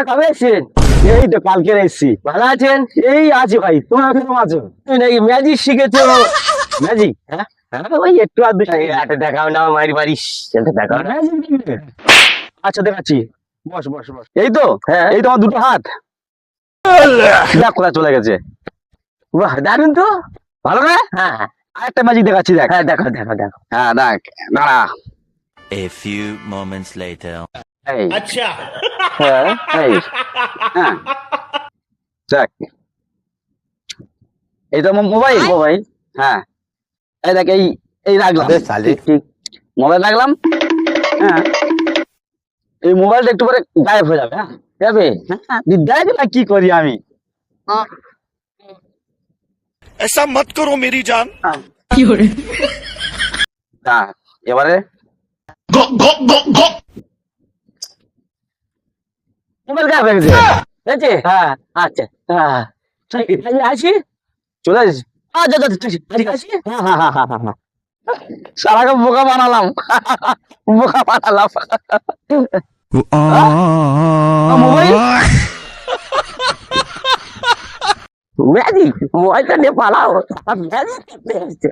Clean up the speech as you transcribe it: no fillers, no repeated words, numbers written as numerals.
কবে এসেছেন? এই তো কালকে এসেছি। ভালো আছেন? এই আছি ভাই, তোমরা কেমন আছো? তুমি নাকি ম্যাজিক শিখেছো? ম্যাজিক? হ্যাঁ হ্যাঁ, ওই একটু আধটু একটা দেখাও না, মারি পারিস, একটা দেখাও না। আচ্ছা দেখাচ্ছি, বস বস বস। এই তো, হ্যাঁ। এই তো আমার দুটো হাত। দেখ কোথায় চলে গেছে। বাহ, দারুন তো। ভালো না? হ্যাঁ হ্যাঁ আরেকটা ম্যাজিক দেখাচ্ছি, দেখ। হ্যাঁ, দেখো দেখো দেখো। হ্যাঁ দেখ, দাঁড়া। A few moments later. এই হ্যাঁ, এই হ্যাঁ দেখ, এই তো আমার মোবাইল। মোবাইল। হ্যাঁ, এই দেখ, এই এই রাখলাম, ঠিক ঠিক। মোবাইল রাখলাম। হ্যাঁ, এই মোবাইলটা একটু পরে গায়েব হয়ে যাবে। হ্যাঁ, যাবে। দেখ না কি করি আমি। ऐसा मत करो मेरी जान। হ্যাঁ, এবারে মোবাইল গায়েব হয়ে গেছে। হয়েছে? হ্যাঁ, আচ্ছা, হ্যাঁ, আসি। চলে আসিস। আচ্ছা আচ্ছা, আসি। হ্যাঁ হ্যাঁ হ্যাঁ হ্যাঁ হ্যাঁ। সারাকে বোকা বানালাম, বোকা বানালাম। মোবাইল ম্যাজিক, মোবাইলটা নিয়ে পালাও। ম্যাজিক করতে এসছে।